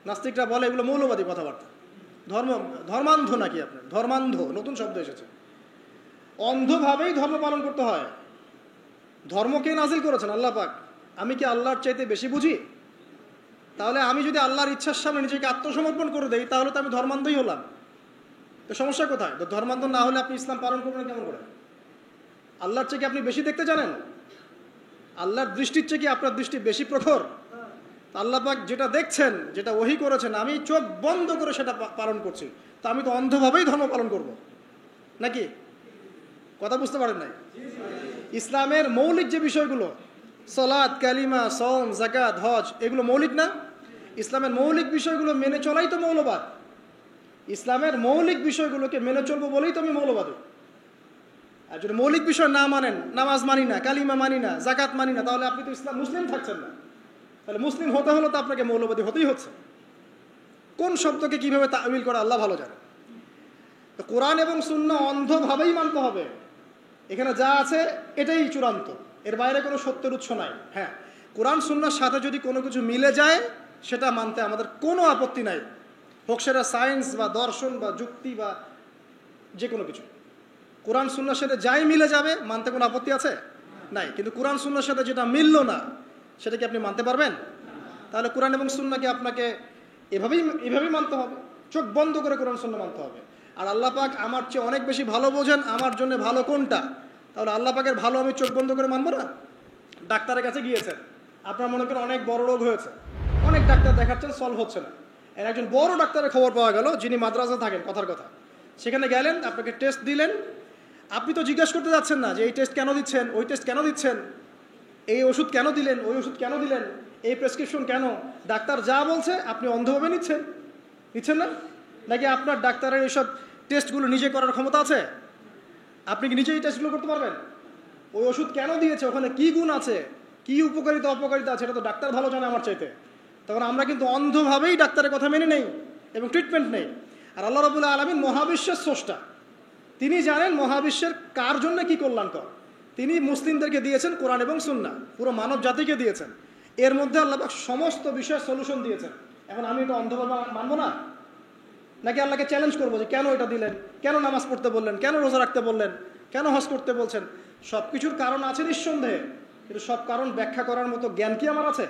নাস্তিকরা বলে এগুলো মৌলবাদী কথাবার্তা। ধর্মান্ধ নাকি আপনার? ধর্মান্ধ নতুন শব্দ এসেছে। অন্ধভাবেই ধর্ম পালন করতে হয়। ধর্ম কে নাজিল করেছেন? আল্লাহ পাক। আমি কি আল্লাহর চাইতে বেশি বুঝি? তাহলে আমি যদি আল্লাহর ইচ্ছার সামনে নিজেকে আত্মসমর্পণ করে দেই তাহলে তো আমি ধর্মান্ধই হলাম। তো সমস্যা কোথায়? তো ধর্মান্ধ না হলে আপনি ইসলাম পালন করবেন কেমন করে? আল্লাহর চেয়ে কি আপনি বেশি দেখতে জানেন? আল্লাহর দৃষ্টির চেয়ে কি আপনার দৃষ্টি বেশি প্রখর? আল্লাহ পাক যেটা দেখছেন, যেটা ওহী করেছেন, আমি চোখ বন্ধ করে সেটা পালন করছি, তো আমি তো অন্ধভাবেই ধর্ম পালন করব নাকি? কথা বুঝতে পারেন নাই? ইসলামের মৌলিক যে বিষয়গুলো, সালাত, কালিমা, সওম, যাকাত, হজ, এগুলো মৌলিক না? ইসলামের মৌলিক বিষয়গুলো মেনে চলাই তো মৌলবাদ। ইসলামের মৌলিক বিষয়গুলোকে মেনে চলবো বলেই তো আমি মৌলবাদী। আর যদি মৌলিক বিষয় না মানেন, নামাজ মানি না, কালিমা মানি না, যাকাত মানি না, তাহলে আপনি তো ইসলাম মুসলিম থাকছেন না। তাহলে মুসলিম হতে হলে তো আপনাকে মৌলবাদী হতেই হচ্ছে। কোন শব্দকে কিভাবে তা'উইল করা আল্লাহ ভালো জানে। তো কোরআন এবং সুন্নাহ অন্ধভাবেই মানতে হবে। এখানে যা আছে এটাই চূড়ান্ত, এর বাইরে কোনো সত্যের উৎস নাই। হ্যাঁ, কোরআন সুন্নাহর সাথে যদি কোনো কিছু মিলে যায় সেটা মানতে আমাদের কোনো আপত্তি নাই, হোক সেটা সায়েন্স বা দর্শন বা যুক্তি বা যে কোনো কিছু। কোরআন সুন্নাহর সাথে যাই মিলে যাবে মানতে কোনো আপত্তি আছে? নাই। কিন্তু কোরআন সুন্নাহর সাথে যেটা মিলল না সেটা কি আপনি মানতে পারবেন? তাহলে কোরআন এবং সুন্নাহকে আপনাকে এভাবেই মানতে হবে, চোখ বন্ধ করে কোরআন সুন্নাহ মানতে হবে। আর আল্লাহ পাক আমার চেয়ে অনেক বেশি ভালো বোঝেন আমার জন্য ভালো কোনটা, তাহলে আল্লাহ পাকের ভালো আমি চোখ বন্ধ করে মানবো না? ডাক্তারের কাছে গিয়েছেন, আপনার মনে করেন অনেক বড় রোগ হয়েছে, অনেক ডাক্তার দেখাচ্ছেন, সলভ হচ্ছে না। এর একজন বড় ডাক্তারের খবর পাওয়া গেল যিনি মাদ্রাসা থাকেন, কথার কথা। সেখানে গেলেন, আপনাকে টেস্ট দিলেন। আপনি তো জিজ্ঞাসা করতে যাচ্ছেন না যে এই টেস্ট কেন দিচ্ছেন, ওই টেস্ট কেন দিচ্ছেন, এই ওষুধ কেন দিলেন, ওই ওষুধ কেন দিলেন, এই প্রেসক্রিপশন কেন। ডাক্তার যা বলছে আপনি অন্ধভাবে নিচ্ছেন না? নাকি আপনার ডাক্তারের এইসব টেস্টগুলো নিজে করার ক্ষমতা আছে? আপনি কি নিজেই টেস্টগুলো করতে পারবেন? ওই ওষুধ কেন দিয়েছে, ওখানে কি গুণ আছে, কি উপকারিতা অপকারিতা আছে, এটা তো ডাক্তার ভালো জানে আমার চাইতে। তখন আমরা কিন্তু অন্ধভাবেই ডাক্তারের কথা মেনে নেই এবং ট্রিটমেন্ট নেই। আর আল্লাহ রাব্বুল আলামিন মহাবিশ্বের স্রষ্টা, তিনি জানেন মহাবিশ্বের কার জন্য কি কল্যাণকর। তিনি মুসলিমদেরকে দিয়েছেন কোরআন এবং সুন্নাহ, পুরো মানব জাতিকে দিয়েছেন। এর মধ্যে আল্লাহ পাক সমস্ত বিষয়ের সলিউশন দিয়েছেন। এখন আমি এটা অন্ধভাবে মানবো না? নাকি আল্লাহকে চ্যালেঞ্জ করবো যে কেন এটা দিলেন, কেন নামাজ পড়তে বললেন, কেন রোজা রাখতে বললেন, কেন হজ করতে বলছেন? সব কিছুর কারণ আছে নিঃসন্দেহে, কিন্তু সব কারণ ব্যাখ্যা করার মতো জ্ঞান কি আমার আছে?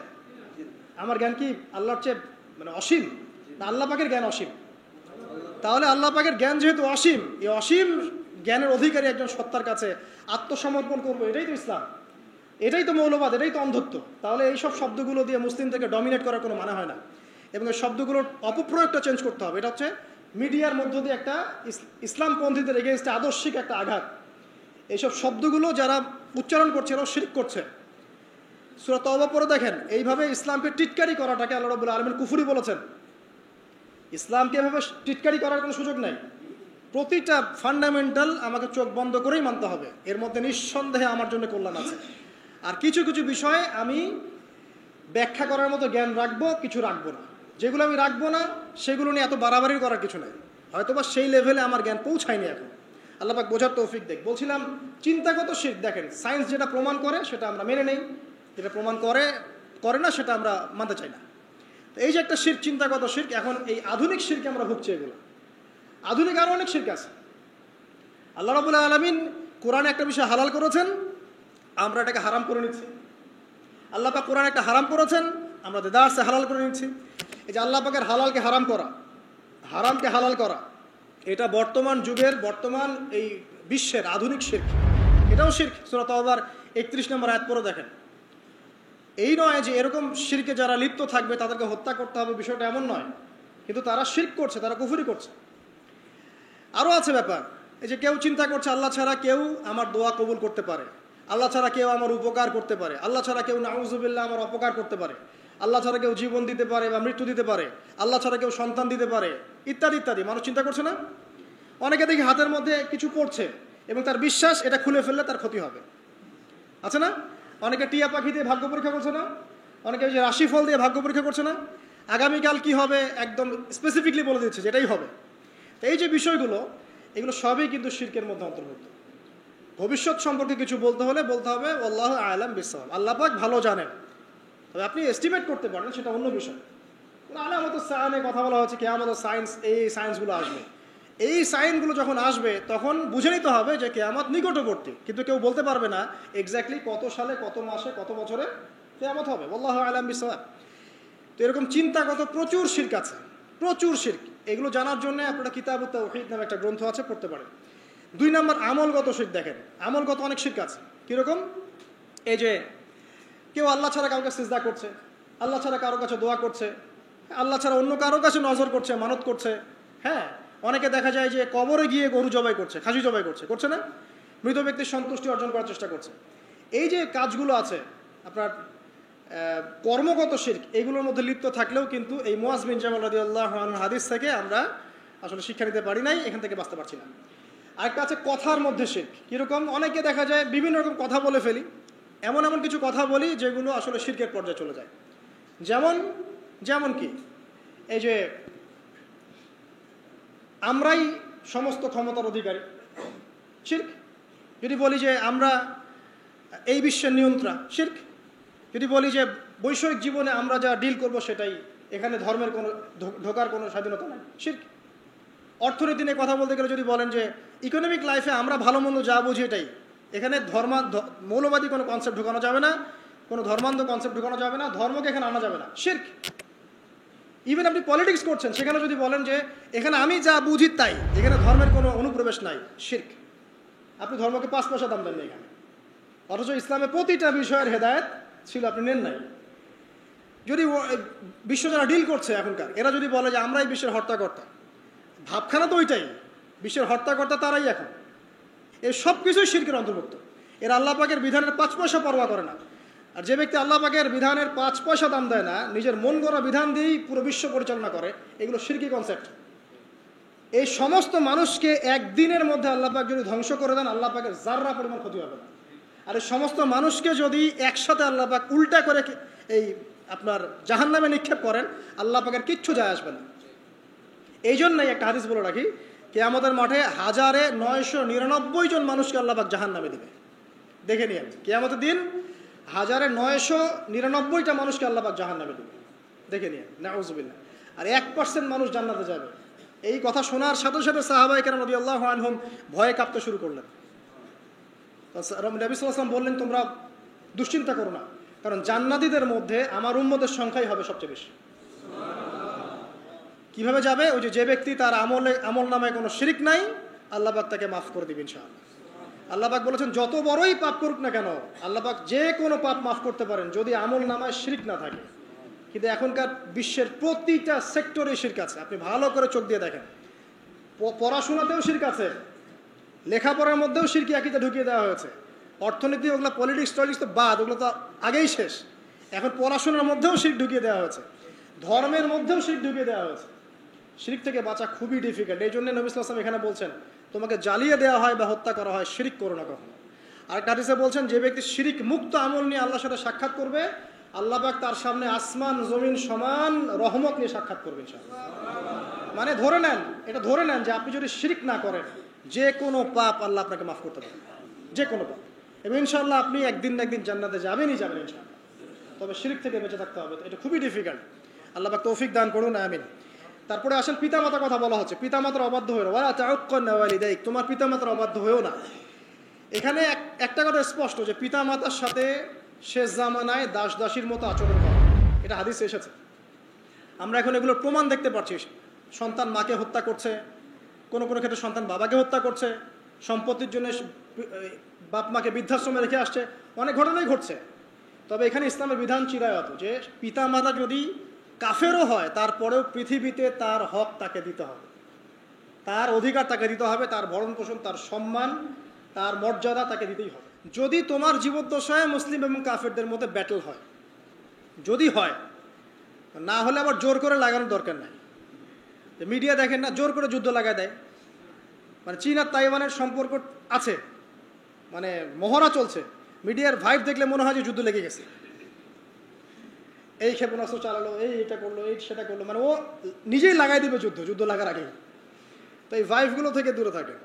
আমার জ্ঞান কি আল্লাহর চেয়ে অসীম, না আল্লাহ পাকের জ্ঞান অসীম? তাহলে আল্লাহ পাকের জ্ঞান যেহেতু অসীম, এই অসীম জ্ঞানের অধিকারী একজন সত্তার কাছে আত্মসমর্পণ করবো, এটাই তো ইসলাম, এটাই তো মৌলবাদ, এটাই তো অন্ধত্ব। তাহলে এই সব শব্দগুলো দিয়ে মুসলিমদেরকে ডমিনেট করার কোনো মানে হয় না। এবং এই শব্দগুলোর অপপ্রয়োগটা চেঞ্জ করতে হবে। এটা হচ্ছে মিডিয়ার মধ্য দিয়ে একটা ইসলামপন্থীদের এগেইনস্টে আদর্শিক একটা আঘাত। এইসব শব্দগুলো যারা উচ্চারণ করছে এরাও শিরক করছে। সূরা তাওবা পড়ে দেখেন, এইভাবে ইসলামকে টিটকারি করাটাকে আল্লাহ রাব্বুল আলামিন কুফরি বলেছেন। ইসলামকে এভাবে টিটকারি করার কোনো সুযোগ নাই। প্রতিটা ফান্ডামেন্টাল আমাকে চোখ বন্ধ করেই মানতে হবে, এর মধ্যে নিঃসন্দেহে আমার জন্য কল্যাণ আছে। আর কিছু কিছু বিষয়ে আমি ব্যাখ্যা করার মতো জ্ঞান রাখবো, কিছু রাখবো না। যেগুলো আমি রাখবো না সেগুলো নিয়ে এত বাড়াবাড়ি করার কিছু নাই, হয়তোবা সেই লেভেলে আমার জ্ঞান পৌঁছায়নি এখন। আল্লাহ পাক বোঝার তৌফিক দেখ। বলছিলাম চিন্তাগত শিরক, দেখেন সায়েন্স যেটা প্রমাণ করে সেটা আমরা মেনে নেই, যেটা প্রমাণ করে না সেটা আমরা মানতে চাই না। তো এই যে একটা শিরক, চিন্তাগত শিরক, এখন এই আধুনিক শিরকে আমরা ভুগছি। এগুলো আধুনিক আরও অনেক শিরক আছে। আল্লাহ রাব্বুল আলামিন কোরআনে একটা বিষয় হালাল করেছেন, আমরা এটাকে হারাম করে নিচ্ছি। আল্লাহ পাক কোরআনে একটা হারাম করেছেন, আমরা দেদারসে হালাল করে নিচ্ছি। এই যে আল্লাহ পাকের হালালকে হারাম করা, হারামকে হালাল করা, এটা বর্তমান যুগের, বর্তমান এই বিশ্বের আধুনিক শিরক, এটাও শিরক। সূরা তাওবার 31 নম্বর আয়াত পড়ে দেখেন। এই নয় যে এরকম শিরকে যারা লিপ্ত থাকবে তাদেরকে হত্যা করতে হবে, বিষয়টা এমন নয়, কিন্তু তারা শিরক করছে, তারা কুফরি করছে। আরও আছে ব্যাপার, এই যে কেউ চিন্তা করছে আল্লাহ ছাড়া কেউ আমার দোয়া কবুল করতে পারে, আল্লাহ ছাড়া কেউ আমার উপকার করতে পারে, আল্লাহ ছাড়া কেউ নাউযুবিল্লাহ আমার অপকার করতে পারে, আল্লাহ ছাড়া কেউ জীবন দিতে পারে বা মৃত্যু দিতে পারে, আল্লাহ ছাড়া কেউ সন্তান দিতে পারে, ইত্যাদি ইত্যাদি। মানুষ চিন্তা করছে না? অনেকে দেখি হাতের মধ্যে কিছু পড়ছে এবং তার বিশ্বাস এটা খুলে ফেললে তার ক্ষতি হবে, আছে না? অনেকে টিয়া পাখি দিয়ে ভাগ্য পরীক্ষা করছে না? অনেকে ওই যে রাশিফল দিয়ে ভাগ্য পরীক্ষা করছে না? আগামীকাল কি হবে একদম স্পেসিফিকলি বলে দিচ্ছে যেটাই হবে। তো এই যে বিষয়গুলো, এগুলো সবই কিন্তু শিরকের মধ্যে অন্তর্ভুক্ত। ভবিষ্যৎ সম্পর্কে কিছু বলতে হলে বলতে হবে আল্লাহু আ'লাম বিসসাওয়াব, আল্লাহ পাক ভালো জানেন। তবে আপনি এস্টিমেট করতে পারেন, সেটা অন্য বিষয়। আলামত সাইনে কথা বলা হচ্ছে কিয়ামত সায়েন্স, এই সায়েন্সগুলো আসবে। এই সাইনগুলো যখন আসবে তখন বুঝে নিতে হবে যে কিয়ামত নিকটবর্তী, কিন্তু কেউ বলতে পারবে না এক্স্যাক্টলি কত সালে, কত মাসে, কত বছরে কিয়ামত হবে। আল্লাহু আ'লাম বিসওয়াব। তো এরকম চিন্তাগত প্রচুর শিরক আছে, প্রচুর শিরক। এগুলো জানার জন্য আপনারা কিতাবুত তাওহীদ নামে একটা গ্রন্থ আছে, পড়তে পারেন। 2 নম্বর আমলগত শিরক। দেখেন আমলগত অনেক শিরক আছে। কীরকম? এই যে কেউ আল্লাহ ছাড়া কারোর কাছে সিজদা করছে, আল্লাহ ছাড়া কারোর কাছে দোয়া করছে, আল্লাহ ছাড়া অন্য কারোর কাছে নজর করছে, মানত করছে। হ্যাঁ, অনেকে দেখা যায় যে কবরে গিয়ে গরু জবাই করছে, খাসি জবাই করছে, করছে না? মৃত ব্যক্তির সন্তুষ্টি অর্জন করার চেষ্টা করছে। এই যে কাজগুলো আছে আপনার কর্মগত শিরক, এইগুলোর মধ্যে লিপ্ত থাকলেও কিন্তু এই মুআজ বিন জাবাল রাদিয়াল্লাহু আনহু হাদিস থেকে আমরা আসলে শিক্ষা নিতে পারি নাই, এখান থেকে বাঁচতে পারছি না। আরেকটা আছে কথার মধ্যে শিরক। কীরকম? অনেকে দেখা যায় বিভিন্ন রকম কথা বলে ফেলি, এমন এমন কিছু কথা বলি যেগুলো আসলে শিরকের পর্যায়ে চলে যায়। যেমন কি এই যে আমরাই সমস্ত ক্ষমতার অধিকারী, শিরক। যদি বলি যে আমরা এই বিশ্বের নিয়ন্ত্রণ, শিরক। যদি বলি যে বৈষয়িক জীবনে আমরা যা ডিল করব সেটাই, এখানে ধর্মের কোনো ঢোকার কোনো স্বাধীনতা নেই, শিরক। অর্থনীতি নিয়ে কথা বলতে গেলে যদি বলেন যে ইকোনমিক লাইফে আমরা ভালো মন্দ যা বুঝি এটাই, এখানে মৌলবাদী কোনো কনসেপ্ট ঢোকানো যাবে না, কোনো ধর্মান্ধ কনসেপ্ট ঢোকানো যাবে না, ধর্মকে এখানে আনা যাবে না, শিরক। ইভেন আপনি পলিটিক্স করছেন, সেখানে যদি বলেন যে এখানে আমি যা বুঝি তাই, এখানে ধর্মের কোনো অনুপ্রবেশ নাই, শিরক। আপনি ধর্মকে 5 পয়সা দাম দেন না এখানে, অথচ ইসলামে প্রতিটা বিষয়ের হেদায়েত ছিল, আপনি নেন নাই। যদি বিশ্ব যারা ডিল করছে এখনকার, এরা যদি বলে যে আমরাই বিশ্বের হর্তাকর্তা, ভাবখানা তো ওইটাই, বিশ্বের হর্তাকর্তা তারাই এখন। এই সব কিছুই শিরকের অন্তর্ভুক্ত। এরা আল্লাহ পাকের বিধানের 5 পয়সা পরোয়া করে না। আর যে ব্যক্তি আল্লাহ পাকের বিধানের 5 পয়সা দাম দেয় না, নিজের মন গড়া বিধান দিয়েই পুরো বিশ্ব পরিচালনা করে, এগুলো শিরকি কনসেপ্ট। এই সমস্ত মানুষকে একদিনের মধ্যে আল্লাহ পাক যদি ধ্বংস করে দেন, আল্লাহ পাকের যাররা পরিমাণ ক্ষতি হবে না। আর এই সমস্ত মানুষকে যদি একসাথে আল্লাহ পাক উল্টা করে এই আপনার জাহান্নামে নিক্ষেপ করেন, আল্লাহ পাকের কিচ্ছু যায় আসবে না। এই জন্যই একটা হাদিস বলে রাখি, কিয়ামতের মাঠে 1999 জন মানুষকে আল্লাহ পাক জাহান্নামে দিবে। দেখে নিন, কিয়ামতের দিন 1999টা মানুষকে আল্লাহ পাক জাহান্নামে দিবে, দেখে নিন, নাউযুবিল্লাহ। আর 1% মানুষ জান্নাতে যাবে। এই কথা শোনার সাথে সাথে সাহাবায়ে কেরাম রাদিয়াল্লাহু আনহুম ভয়ে কাঁপতে শুরু করলেন। নবী সাল্লাল্লাহু আলাইহি ওয়াসাল্লাম বললেন, তোমরা দুশ্চিন্তা করো না, কারণ জান্নাতীদের মধ্যে আমার উম্মতের সংখ্যাই হবে সবচেয়ে বেশি। কিভাবে যাবে? ওই যে ব্যক্তি তার আমল নামায় কোনো শিরক নাই, আল্লাহ পাক তাকে মাফ করে দিবেন ইনশাআল্লাহ। আল্লাহ পাক বলেছেন যত বড়ই পাপ করুক না কেন, আল্লাহ পাক যে কোনো পাপ মাফ করতে পারেন যদি আমল নামায় শিরক না থাকে। কিন্তু এখনকার বিশ্বের প্রতিটা সেক্টরে শিরক আছে, আপনি ভালো করে চোখ দিয়ে দেখেন। পড়াশোনাতেও শিরক আছে, লেখাপড়ার মধ্যেও শিরকি আকীদা ঢুকিয়ে দেওয়া হয়েছে। অর্থনীতি, ওগুলো পলিটিক্স টলিক্স তো বাদ, ওগুলো তো আগেই শেষ। এখন পড়াশোনার মধ্যেও শিরক ঢুকিয়ে দেওয়া হয়েছে, ধর্মের মধ্যেও শিরক ঢুকিয়ে দেওয়া হয়েছে। শিরক থেকে বাঁচা খুবই ডিফিকাল্ট। এই জন্য নবী সাল্লাল্লাহু আলাইহি ওয়াসাল্লাম এখানে বলছেন, তোমাকে জ্বালিয়ে দেওয়া হয় বা হত্যা করা হয়, শিরক করো না কখনো। আর একটা হাদিসে বলছেন, যে ব্যক্তি শিরক মুক্ত আমল নিয়ে আল্লাহর সাথে সাক্ষাৎ করবে, আল্লাহ পাক তার সামনে আসমান জমিন সমান রহমত নিয়ে সাক্ষাৎ করবে ইনশাআল্লাহ। মানে ধরে নেন যে আপনি যদি শিরক না করেন, যে কোনো পাপ আল্লাহ আপনাকে মাফ করতে পারেন, যে কোনো পাপ, এবং ইনশাআল্লাহ আপনি একদিন না একদিন জান্নাতে যাবেন ইনশাআল্লাহ। তবে শিরক থেকে বেঁচে থাকতে হবে, এটা খুবই ডিফিকাল্ট। আল্লাহ পাক তৌফিক দান করুন, আমিন। তারপরে আসেন পিতামাতার কথা বলা হচ্ছে, পিতামাতার অবাধ্য হয়েও না, ওয়ালা তাউক্কুনা ওয়ালিদাইক, তোমার পিতামাতার অবাধ্য হয়েও না। এখানে একটা কথা স্পষ্ট যে পিতামাতার সাথে শেষ জামানায় দাস দাসীর মতো আচরণ করা, এটা হাদিসে এসেছে। আমরা এখন এগুলোর প্রমাণ দেখতে পাচ্ছি। সন্তান মাকে হত্যা করছে, কোনো কোনো ক্ষেত্রে সন্তান বাবাকে হত্যা করছে, সম্পত্তির জন্য বাপ মাকে বৃদ্ধাশ্রমে রেখে আসছে, অনেক ঘটনাই ঘটছে। তবে এখানে ইসলামের বিধান চিরায়ত যে পিতামাতা যদি কাফেরও হয়, তারপরেও পৃথিবীতে তার হক তাকে দিতে হবে, তার অধিকার তাকে দিতে হবে, তার ভরণ পোষণ, তার সম্মান, তার মর্যাদা তাকে দিতেই হবে। যদি তোমার জীবদ্দশায় মুসলিম এবং কাফেরদের মধ্যে ব্যাটল হয়, যদি হয়, না হলে আবার জোর করে লাগানোর দরকার নাই। মিডিয়া দেখেন না, জোর করে যুদ্ধ লাগায় দেয়। মানে চীন আর তাইওয়ানের সম্পর্ক আছে, মানে মহড়া চলছে, মিডিয়ার ভাইব দেখলে মনে হয় যে যুদ্ধ লেগে গেছে। এই ক্ষেপণাস্ত্র চালালো, এটা করলো, সেটা করলো, মানে ও নিজেই লাগাই দিবে যুদ্ধ লাগার আগেই। তো এই ভাইবগুলো থেকে দূরে থাকে।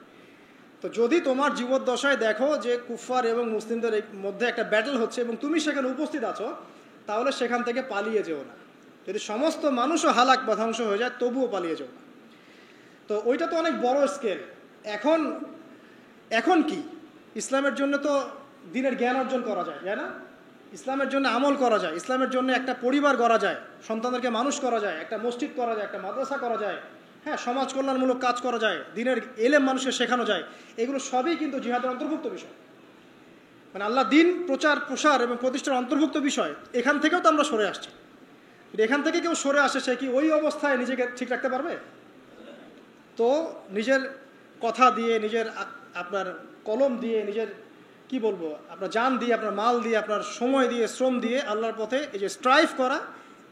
তো যদি তোমার জীবদ্দশায় দেখো যে কুফার এবং মুসলিমদের মধ্যে একটা ব্যাটল হচ্ছে এবং তুমি সেখানে উপস্থিত আছো, তাহলে সেখান থেকে পালিয়ে যেও না, যদি সমস্ত মানুষও হালাক বা ধ্বংস হয়ে যায় তবুও পালিয়ে যাও না। তো ওইটা তো অনেক বড় স্কেল। এখন এখন কি ইসলামের জন্য তো দিনের জ্ঞান অর্জন করা যায়, তাই না? ইসলামের জন্য আমল করা যায়, ইসলামের জন্য একটা পরিবার গড়া যায়, সন্তানদেরকে মানুষ করা যায়, একটা মসজিদ করা যায়, একটা মাদ্রাসা করা যায়, হ্যাঁ, সমাজ কল্যাণমূলক কাজ করা যায়, দিনের এলেম মানুষকে শেখানো যায়। এগুলো সবই কিন্তু জিহাদের অন্তর্ভুক্ত বিষয়। মানে আল্লাহ দিন প্রচার প্রসার এবং প্রতিষ্ঠার অন্তর্ভুক্ত বিষয়। এখান থেকেও তো আমরা সরে আসছি। এখান থেকে কেউ সরে আসে, সে কি ওই অবস্থায় নিজেকে ঠিক রাখতে পারবে? তো নিজের কথা দিয়ে, নিজের আপনার কলম দিয়ে, নিজের কি বলবো, আপনার জান দিয়ে, আপনার মাল দিয়ে, আপনার সময় দিয়ে, শ্রম দিয়ে আল্লাহর পথে এই যে স্ট্রাইভ করা,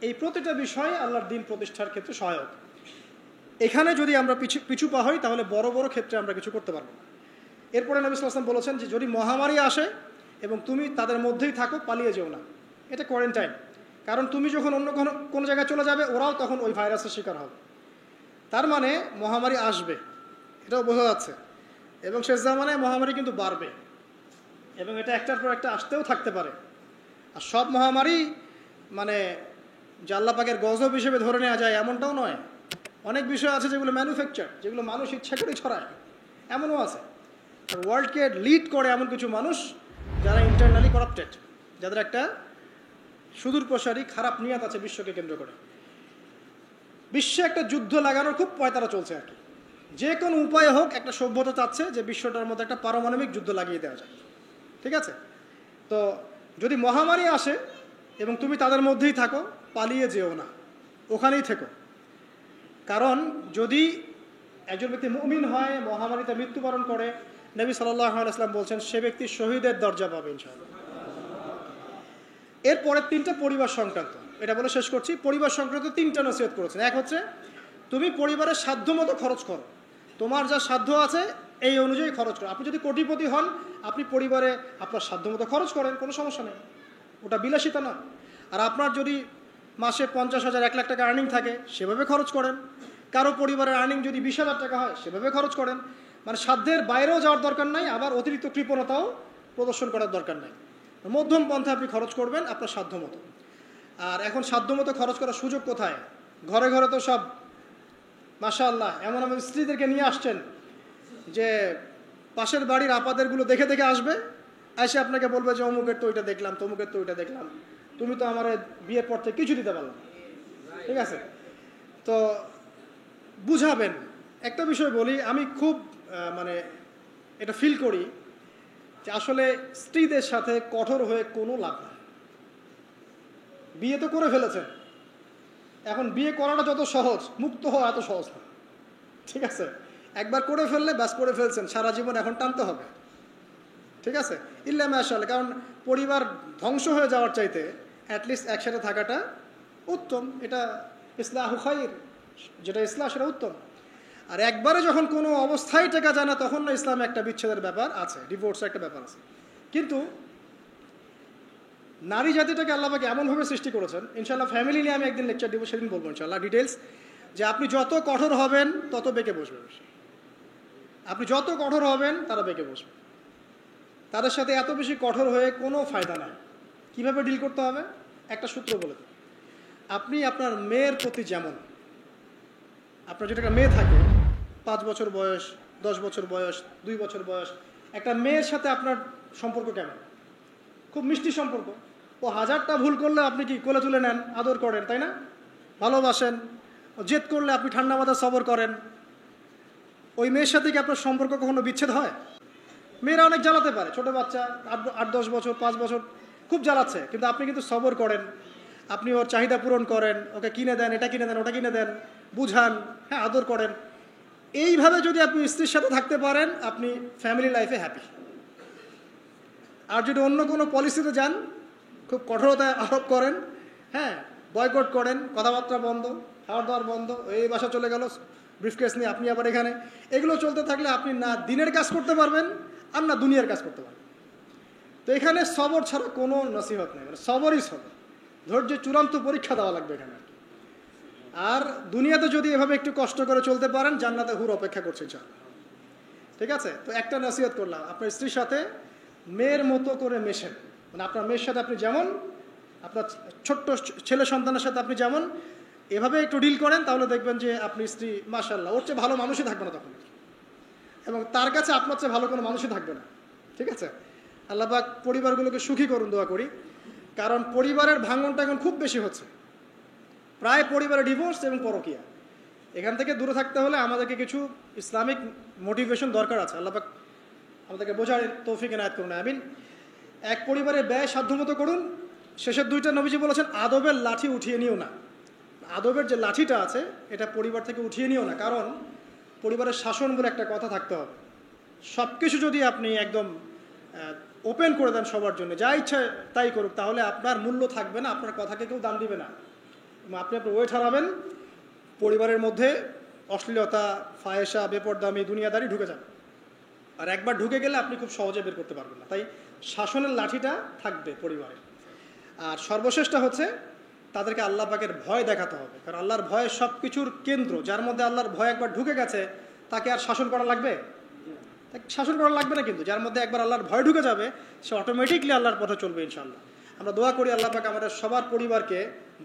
এই প্রতিটা বিষয়ে আল্লাহর দিন প্রতিষ্ঠার ক্ষেত্রে সহায়ক। এখানে যদি আমরা পিছু পা হই তাহলে বড় বড় ক্ষেত্রে আমরা কিছু করতে পারবো না। এরপরে নবী সাল্লাল্লাহু আলাইহি ওয়াসাল্লাম বলেছেন যে যদি মহামারী আসে এবং তুমি তাদের মধ্যেই থাকো, পালিয়ে যেও না। এটা কোয়ারেন্টাইন। কারণ তুমি যখন অন্য কোনো জায়গায় চলে যাবে, ওরাও তখন ওই ভাইরাসের শিকার হবে। তার মানে মহামারী আসবে, এটাও বোঝা যাচ্ছে। এবং শেষ জামানায় মহামারী কিন্তু বাড়বে, এবং এটা একটার পর একটা আসতেও থাকতে পারে। আর সব মহামারী মানে যে আল্লাহ পাকের গজব হিসেবে ধরে নেওয়া যায় এমনটাও নয়। অনেক বিষয় আছে যেগুলো ম্যানুফ্যাকচার, যেগুলো মানুষ ইচ্ছা করে ছড়ায়, এমনও আছে। আর ওয়ার্ল্ডকে লিড করে এমন কিছু মানুষ যারা ইন্টারনালি করাপ্টেড, যাদের একটা সুদূর প্রসারী খারাপ নিয়াত আছে বিশ্বকে কেন্দ্র করে। বিশ্বে একটা যুদ্ধ লাগানোর খুব পয়তারা চলছে আর কি। যে কোনো উপায়ে হোক একটা সভ্যতা চাচ্ছে যে বিশ্বটার মধ্যে একটা পারমাণবিক যুদ্ধ লাগিয়ে দেওয়া যায়। ঠিক আছে? তো যদি মহামারী আসে এবং তুমি তাদের মধ্যেই থাকো, পালিয়ে যেও না, ওখানেই থেকো। কারণ যদি একজন ব্যক্তি মুমিন হয়, মহামারীতে মৃত্যুবরণ করে, নবী সাল্লাল্লাহু আলাইহি ওয়াসাল্লাম বলছেন সে ব্যক্তি শহীদের দরজা পাবে ইনশাআল্লাহ। এরপরে তিনটা পরিবার সংক্রান্ত, এটা বলে শেষ করছি। পরিবার সংক্রান্ত তিনটা নসিহত করেছেন। এক হচ্ছে তুমি পরিবারের সাধ্যমতো খরচ করো, তোমার যা সাধ্য আছে এই অনুযায়ী খরচ করো। আপনি যদি কোটিপতি হন, আপনি পরিবারে আপনার সাধ্যমতো খরচ করেন, কোনো সমস্যা নেই, ওটা বিলাসিতা না। আর আপনার যদি মাসে 50,000 1 লাখ টাকা আর্নিং থাকে, সেভাবে খরচ করেন। কারো পরিবারের আর্নিং যদি 20,000 টাকা হয়, সেভাবে খরচ করেন। মানে সাধ্যের বাইরেও যাওয়ার দরকার নাই, আবার অতিরিক্ত কৃপণতাও প্রদর্শন করার দরকার নাই। মধ্যম পন্থা আপনি খরচ করবেন আপনার সাধ্যমতো। আর এখন সাধ্যমতো খরচ করার সুযোগ কোথায়? ঘরে ঘরে তো সব মাশাআল্লাহ এমন এমন স্ত্রীদেরকে নিয়ে আসছেন যে পাশের বাড়ির আপাদেরগুলো দেখে দেখে আসবে, এসে আপনাকে বলবে যে অমুকের তো ওইটা দেখলাম, তমুকের তো ওইটা দেখলাম, তুমি তো আমার বিয়ের পর থেকে কিছু দিতে পারলাম। ঠিক আছে? তো বুঝাবেন। একটা বিষয় বলি, আমি খুব মানে এটা ফিল করি যে আসলে স্ত্রীদের সাথে কঠোর হয়ে কোনো লাভ নেই। বিয়ে তো করে ফেলেছেন, এখন বিয়ে করাটা যত সহজ, মুক্ত হওয়া এত সহজ না। ঠিক আছে? একবার করে ফেললে ব্যাস করে ফেলছেন, সারা জীবন এখন টানতে হবে। ঠিক আছে? ইল্লা মাশাআল্লাহ। কারণ পরিবার ধ্বংস হয়ে যাওয়ার চাইতে অ্যাটলিস্ট একসাথে থাকাটা উত্তম। এটা ইসলাহু খায়র, যেটা ইসলাম সেটা উত্তম। আর একবারে যখন কোনো অবস্থায় টেকা যায় না, তখন না ইসলামে একটা বিচ্ছেদের ব্যাপার আছে, ডিভোর্সের একটা ব্যাপার আছে। কিন্তু নারী জাতিটাকে আল্লাহ পাক এমনভাবে সৃষ্টি করেছেন, ইনশাআল্লাহ ফ্যামিলি নিয়ে আমি একদিন লেকচার দিব, সেদিন বলবো ইনশাআল্লাহ ডিটেলস, যে আপনি যত কঠোর হবেন তত বেঁকে বসবে। আপনি যত কঠোর হবেন তারা বেঁকে বসবে। তাদের সাথে এত বেশি কঠোর হয়ে কোনো ফায়দা নাই। কিভাবে ডিল করতে হবে? একটা সূত্র বলে দিই। আপনি আপনার মেয়ের প্রতি যেমন, আপনার যদি একটা মেয়ে থাকে 5 বছর বয়স, 10 বছর বয়স, 2 বছর বয়স, একটা মেয়ের সাথে আপনার সম্পর্ক কেমন? খুব মিষ্টি সম্পর্ক। ও হাজারটা ভুল করলে আপনি কি কোলে তুলে নেন, আদর করেন, তাই না? ভালোবাসেন। ও জেদ করলে আপনি ঠান্ডা মাথায় সবর করেন। ওই মেয়ের সাথে কি আপনার সম্পর্ক কখনো বিচ্ছেদ হয়? মেয়েরা অনেক জ্বালাতে পারে, ছোটো বাচ্চা 8-10 বছর 5 বছর খুব জ্বালাচ্ছে, কিন্তু আপনি কিন্তু সবর করেন, আপনি ওর চাহিদা পূরণ করেন, ওকে কিনে দেন, এটা কিনে দেন, ওটা কিনে দেন, বুঝান, হ্যাঁ, আদর করেন। এইভাবে যদি আপনি স্ত্রীর সাথে থাকতে পারেন, আপনি ফ্যামিলি লাইফে হ্যাপি। আর যদি অন্য কোনো পলিসিতে যান, খুব কঠোরতা আরোপ করেন, হ্যাঁ, বয়কট করেন, কথাবার্তা বন্ধ, খাওয়ার দাওয়ার বন্ধ, এই বাসা চলে গেল ব্রিফকেস নিয়ে, আপনি আবার এখানে, এগুলো চলতে থাকলে আপনি না দিনের কাজ করতে পারবেন আর না দুনিয়ার কাজ করতে পারবেন। তো এখানে সবর ছাড়া কোনো নসিহত নেই, মানে সবরই সবর, ধৈর্যের চূড়ান্ত পরীক্ষা দেওয়া লাগবে এখানে। আর দুনিয়াতে যদি এভাবে একটু কষ্ট করে চলতে পারেন, জান্নাতে হুর অপেক্ষা করছে ইনশাআল্লাহ। ঠিক আছে? তো একটা নসিহত করলাম, আপনার স্ত্রীর সাথে মেয়ের মতো করে মেশেন। মানে আপনার মেয়ের সাথে আপনি যেমন, আপনার ছোট্ট ছেলে সন্তানের সাথে আপনি যেমন এভাবে একটু ডিল করেন, তাহলে দেখবেন যে আপনি স্ত্রী মাশাআল্লাহ ওর চেয়ে ভালো মানুষই থাকবে না তখন, এবং তার কাছে আপনার চেয়ে ভালো কোনো মানুষই থাকবে না। ঠিক আছে? আল্লাহ পাক পরিবারগুলোকে সুখী করুন, দোয়া করি। কারণ পরিবারের ভাঙনটা এখন খুব বেশি হচ্ছে, প্রায় পরিবারে ডিভোর্স এবং পরকীয়া। এখান থেকে দূরে থাকতে হলে আমাদেরকে কিছু ইসলামিক মোটিভেশন দরকার আছে। আল্লাহ পাক আমাদেরকে বোঝার তৌফিক এনায়েত করুন, আমিন। এক পরিবারের ব্যয় সাধ্যমতো করুন। শেষের দুইটা নবীজি বলেছেন আদবের লাঠি উঠিয়ে নিও না। আদবের যে লাঠিটা আছে এটা পরিবার থেকে উঠিয়ে নিও না, কারণ পরিবারের শাসন বলে একটা কথা থাকতে হবে। সব কিছু যদি আপনি একদম ওপেন করে দেন সবার জন্য, যা ইচ্ছা তাই করুক, তাহলে আপনার মূল্য থাকবে না, আপনার কথাকে কেউ দাম দিবে না। আপনি আপনার ওয়েট হারাবেন, পরিবারের মধ্যে অশ্লীলতা, ফায়েশা, বেপরদামি, দুনিয়াদারি ঢুকে যাবে। আর একবার ঢুকে গেলে আপনি খুব সহজে বের করতে পারবেন না। তাই শাসনের লাঠিটা থাকবে পরিবারে। আর সর্বশেষটা হচ্ছে তাদেরকে আল্লাহ পাকের ভয় দেখাতে হবে, কারণ আল্লাহর ভয় সব কিছুর কেন্দ্র। যার মধ্যে আল্লাহর ভয় একবার ঢুকে গেছে তাকে আর শাসন করা লাগবে? শাসন করা লাগবে না। কিন্তু যার মধ্যে একবার আল্লাহর ভয় ঢুকে যাবে সে অটোমেটিকলি আল্লাহর পথে চলবে ইনশাআল্লাহ। আমরা দোয়া করি আল্লাহ পাক আমাদের সবার পরিবারকে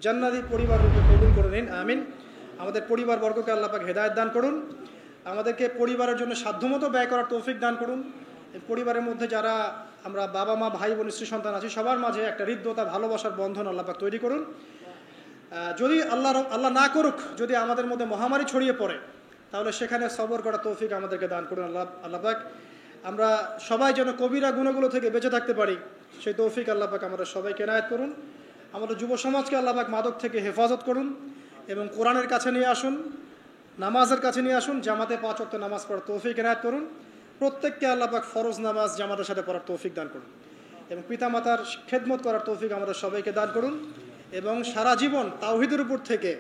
জান্নাতি পরিবার রূপে কবুল করে নিন, আমিন। আমাদের পরিবারবর্গকে আল্লাহ পাক হেদায়েত দান করুন, আমাদেরকে পরিবারের জন্য সাধ্যমতো ব্যয় করার তৌফিক দান করুন। পরিবারের মধ্যে যারা আমরা বাবা মা ভাই বোন স্ত্রী সন্তান আছি সবার মাঝে একটা হৃদ্যতা ভালোবাসার বন্ধন আল্লাহ পাক তৈরি করুন। যদি আল্লাহ না করুক যদি আমাদের মধ্যে মহামারী ছড়িয়ে পড়ে, তাহলে সেখানে সবর করা তৌফিক আমাদেরকে দান করুন আল্লাহ পাক। আমরা সবাই যেন কবিরা গুণাগুলো থেকে বেঁচে থাকতে পারি, সেই তৌফিক আল্লাহ পাক আমাদের সবাইকে এনায়েত করুন। আমাদের যুব সমাজকে আল্লাহ পাক মাদক থেকে হেফাজত করুন এবং কোরআনের কাছে নিয়ে আসুন, নামাজের কাছে নিয়ে আসুন, জামাতে 5 ওয়াক্ত নামাজ পড়ার তৌফিক এনায়েত করুন। প্রত্যেককে আল্লাহ পাক ফরজ নামাজ জামাতের সাথে পড়ার তৌফিক দান করুন এবং পিতামাতার খেদমত করার তৌফিক আমাদের সবাইকে দান করুন এবং সারা জীবন তাওহীদের উপর থেকে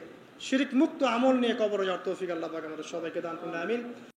শিরক মুক্ত আমল নিয়ে কবরে যাওয়ার তৌফিক আল্লাহ পাক আমাদের সবাইকে দান করুন, আমিন।